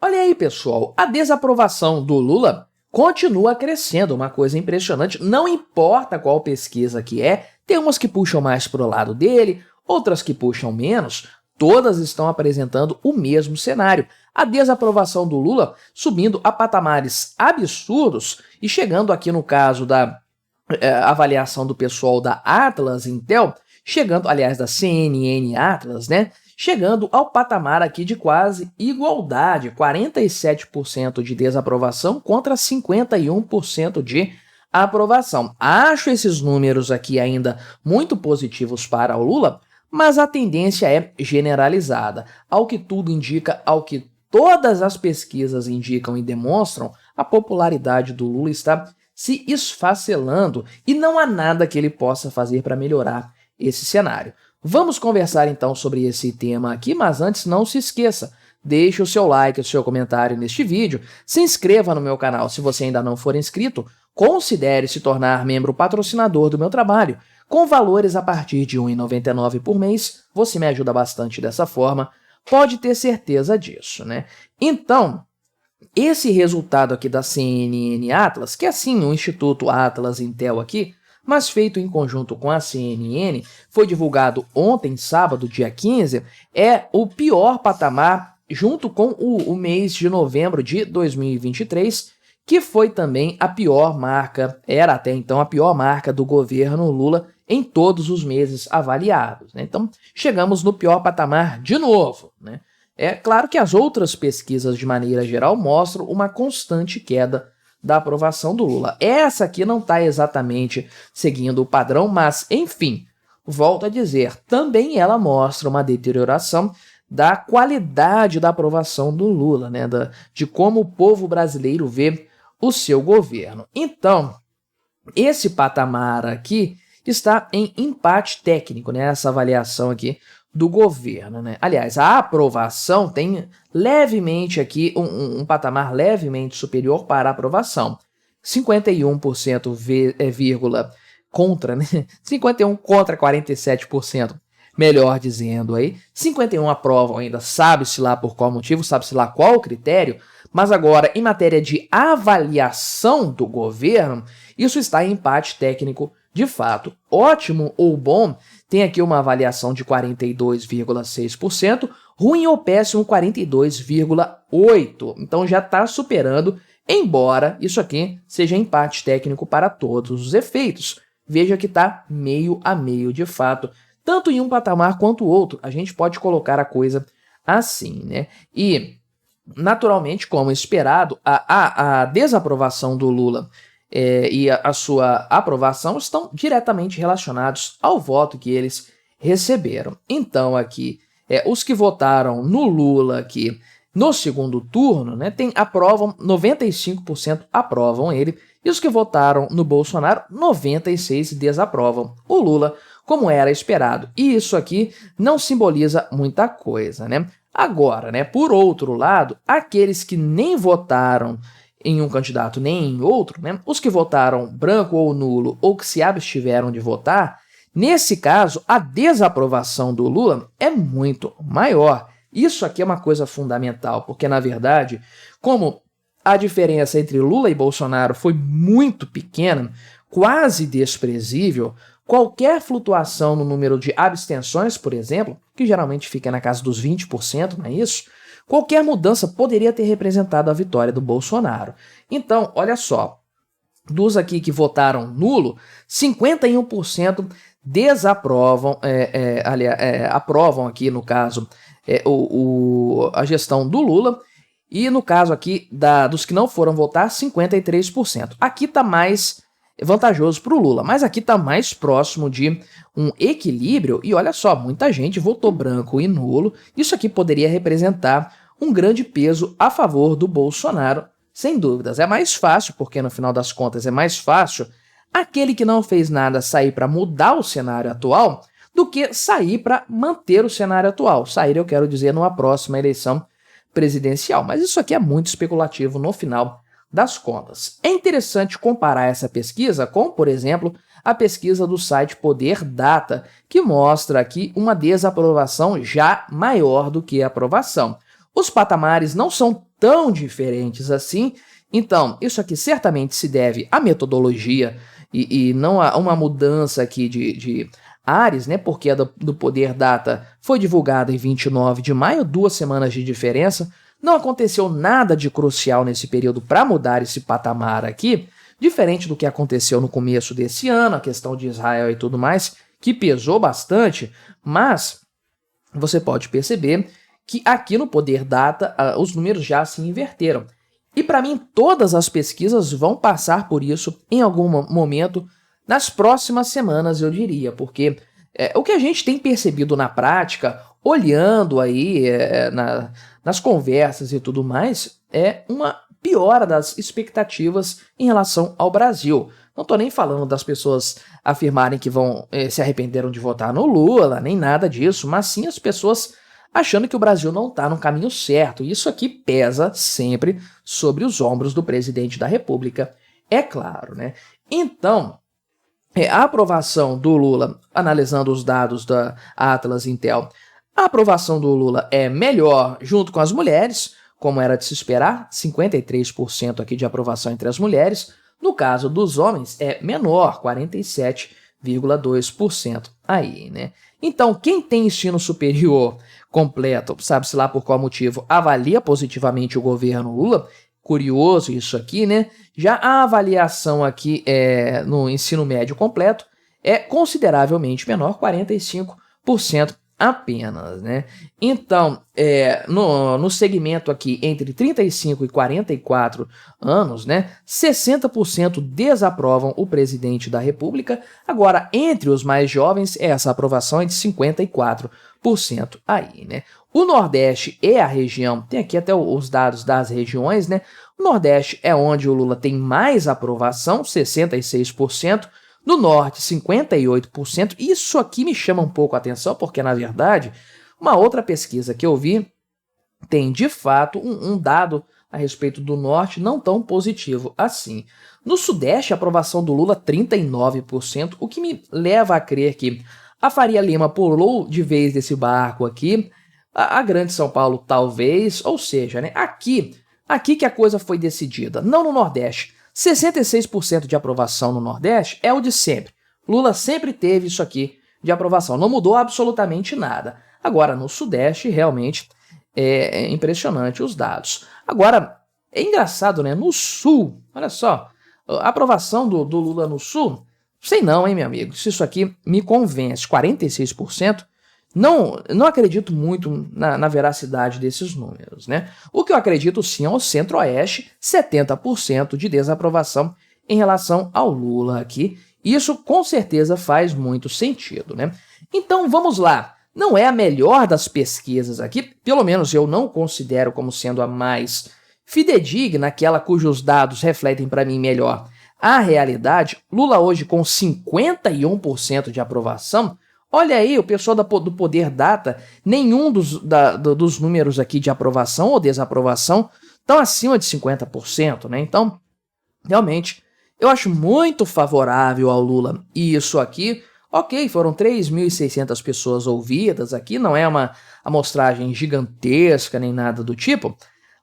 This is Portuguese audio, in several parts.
Olha aí, pessoal, a desaprovação do Lula continua crescendo, uma coisa impressionante. Não importa qual pesquisa que é, tem umas que puxam mais para o lado dele, outras que puxam menos, todas estão apresentando o mesmo cenário. A desaprovação do Lula subindo a patamares absurdos e chegando aqui no caso da avaliação do pessoal da Atlas Intel, chegando, aliás, da CNN Atlas, né? Chegando ao patamar aqui de quase igualdade, 47% de desaprovação contra 51% de aprovação. Acho esses números aqui ainda muito positivos para o Lula, mas a tendência é generalizada. Ao que tudo indica, ao que todas as pesquisas indicam e demonstram, a popularidade do Lula está se esfacelando e não há nada que ele possa fazer para melhorar esse cenário. Vamos conversar então sobre esse tema aqui, mas antes não se esqueça, deixe o seu like, o seu comentário neste vídeo, se inscreva no meu canal se você ainda não for inscrito, considere se tornar membro patrocinador do meu trabalho. Com valores a partir de R$ 1,99 por mês, você me ajuda bastante dessa forma, pode ter certeza disso, né? Então, esse resultado aqui da CNN Atlas, que é sim o Instituto Atlas Intel aqui, mas feito em conjunto com a CNN, foi divulgado ontem, sábado, dia 15, é o pior patamar junto com o mês de novembro de 2023, que foi também a pior marca, era até então a pior marca do governo Lula em todos os meses avaliados, né? Então, chegamos no pior patamar de novo, né? É claro que as outras pesquisas, de maneira geral, mostram uma constante queda da aprovação do Lula. Essa aqui não está exatamente seguindo o padrão, mas, enfim, volto a dizer, também ela mostra uma deterioração da qualidade da aprovação do Lula, né? De como o povo brasileiro vê o seu governo. Então, esse patamar aqui está em empate técnico, né? Essa avaliação aqui do governo, né? Aliás, a aprovação tem levemente aqui um patamar levemente superior para a aprovação. 51% vírgula contra, né? 51 contra 47%, melhor dizendo aí. 51 aprovam ainda, sabe-se lá por qual motivo, sabe-se lá qual critério, mas agora, em matéria de avaliação do governo, isso está em empate técnico de fato. Ótimo ou bom, tem aqui uma avaliação de 42,6%, ruim ou péssimo 42,8%. Então já está superando, embora isso aqui seja empate técnico para todos os efeitos. Veja que está meio a meio de fato, tanto em um patamar quanto o outro. A gente pode colocar a coisa assim, né? E, naturalmente, como esperado, a desaprovação do Lula e a sua aprovação estão diretamente relacionados ao voto que eles receberam. Então, aqui, os que votaram no Lula aqui no segundo turno, né, aprovam, 95% aprovam ele, e os que votaram no Bolsonaro, 96% desaprovam o Lula, como era esperado. E isso aqui não simboliza muita coisa, né? Agora, né, por outro lado, aqueles que nem votaram em um candidato nem em outro, né, os que votaram branco ou nulo ou que se abstiveram de votar, nesse caso, a desaprovação do Lula é muito maior. Isso aqui é uma coisa fundamental, porque, na verdade, como a diferença entre Lula e Bolsonaro foi muito pequena, quase desprezível, qualquer flutuação no número de abstenções, por exemplo, que geralmente fica na casa dos 20%, não é isso? Qualquer mudança poderia ter representado a vitória do Bolsonaro. Então, olha só, dos aqui que votaram nulo, 51% desaprovam, aprovam aqui, no caso, a gestão do Lula, e no caso aqui dos que não foram votar, 53%. Aqui está mais vantajoso para o Lula, mas aqui está mais próximo de um equilíbrio, e olha só, muita gente votou branco e nulo. Isso aqui poderia representar um grande peso a favor do Bolsonaro, sem dúvidas. É mais fácil, porque no final das contas é mais fácil aquele que não fez nada sair para mudar o cenário atual do que sair para manter o cenário atual. Sair, eu quero dizer, numa próxima eleição presidencial, mas isso aqui é muito especulativo no final das contas. É interessante comparar essa pesquisa com, por exemplo, a pesquisa do site Poder Data, que mostra aqui uma desaprovação já maior do que a aprovação. Os patamares não são tão diferentes assim. Então, isso aqui certamente se deve à metodologia e não a uma mudança aqui de ares, né? Porque a do Poder Data foi divulgada em 29 de maio, 2 semanas de diferença. Não aconteceu nada de crucial nesse período para mudar esse patamar aqui, diferente do que aconteceu no começo desse ano, a questão de Israel e tudo mais, que pesou bastante, mas você pode perceber que aqui no Poder Data os números já se inverteram. E para mim todas as pesquisas vão passar por isso em algum momento nas próximas semanas, eu diria, porque o que a gente tem percebido na prática, olhando aí nas conversas e tudo mais, é uma piora das expectativas em relação ao Brasil. Não estou nem falando das pessoas afirmarem que se arrependeram de votar no Lula, nem nada disso, mas sim as pessoas achando que o Brasil não está no caminho certo. Isso aqui pesa sempre sobre os ombros do presidente da República, é claro, né? Então, a aprovação do Lula, analisando os dados da Atlas Intel, a aprovação do Lula é melhor junto com as mulheres, como era de se esperar, 53% aqui de aprovação entre as mulheres. No caso dos homens, é menor, 47,2% aí, né? Então, quem tem ensino superior completo, sabe-se lá por qual motivo, avalia positivamente o governo Lula. Curioso isso aqui, né? Já a avaliação aqui no ensino médio completo é consideravelmente menor, 45% apenas, né? Então, no segmento aqui entre 35 e 44 anos, né, 60% desaprovam o presidente da República. Agora, entre os mais jovens, essa aprovação é de 54% aí, né? O Nordeste é a região, tem aqui até os dados das regiões, né? O Nordeste é onde o Lula tem mais aprovação, 66%. No Norte, 58%. Isso aqui me chama um pouco a atenção, porque, na verdade, uma outra pesquisa que eu vi tem, de fato, um dado a respeito do Norte não tão positivo assim. No Sudeste, a aprovação do Lula, 39%, o que me leva a crer que a Faria Lima pulou de vez desse barco aqui, a Grande São Paulo talvez, ou seja, né, aqui que a coisa foi decidida, não no Nordeste. 66% de aprovação no Nordeste é o de sempre. Lula sempre teve isso aqui de aprovação, não mudou absolutamente nada. Agora, no Sudeste, realmente é impressionante os dados. Agora, é engraçado, né? No Sul, olha só, a aprovação do Lula no Sul, sei não, hein, meu amigo, se isso aqui me convence, 46%, não acredito muito na veracidade desses números, né? O que eu acredito sim é o Centro-Oeste, 70% de desaprovação em relação ao Lula aqui. Isso com certeza faz muito sentido, né? Então vamos lá. Não é a melhor das pesquisas aqui, pelo menos eu não considero como sendo a mais fidedigna, aquela cujos dados refletem para mim melhor a realidade. Lula hoje com 51% de aprovação. Olha aí, o pessoal do Poder Data, nenhum dos números aqui de aprovação ou desaprovação estão acima de 50%, né? Então, realmente, eu acho muito favorável ao Lula. E isso aqui, ok, foram 3.600 pessoas ouvidas aqui, não é uma amostragem gigantesca nem nada do tipo,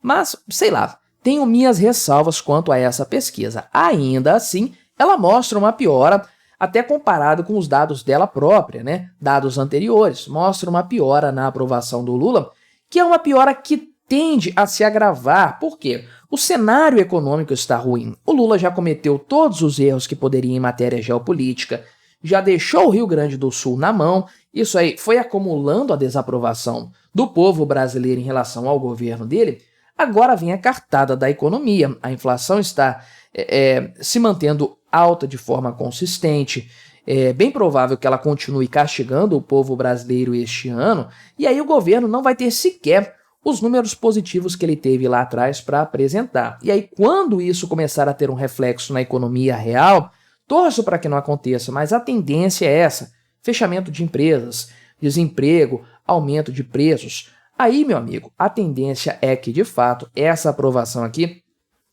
mas, sei lá, tenho minhas ressalvas quanto a essa pesquisa. Ainda assim, ela mostra uma piora, até comparado com os dados dela própria, né? Dados anteriores, mostra uma piora na aprovação do Lula, que é uma piora que tende a se agravar. Por quê? O cenário econômico está ruim. O Lula já cometeu todos os erros que poderia em matéria geopolítica, já deixou o Rio Grande do Sul na mão. Isso aí foi acumulando a desaprovação do povo brasileiro em relação ao governo dele. Agora vem a cartada da economia. A inflação está se mantendo alta de forma consistente. É bem provável que ela continue castigando o povo brasileiro este ano, e aí o governo não vai ter sequer os números positivos que ele teve lá atrás para apresentar. E aí, quando isso começar a ter um reflexo na economia real, torço para que não aconteça, mas a tendência é essa: fechamento de empresas, desemprego, aumento de preços. Aí, meu amigo, a tendência é que, de fato, essa aprovação aqui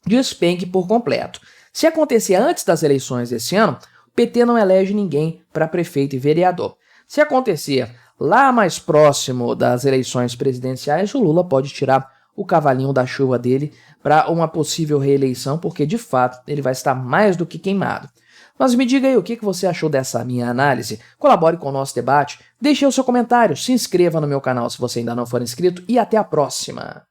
despenque por completo. Se acontecer antes das eleições desse ano, o PT não elege ninguém para prefeito e vereador. Se acontecer lá mais próximo das eleições presidenciais, o Lula pode tirar o cavalinho da chuva dele para uma possível reeleição, porque de fato ele vai estar mais do que queimado. Mas me diga aí o que você achou dessa minha análise, colabore com o nosso debate, deixe o seu comentário, se inscreva no meu canal se você ainda não for inscrito e até a próxima!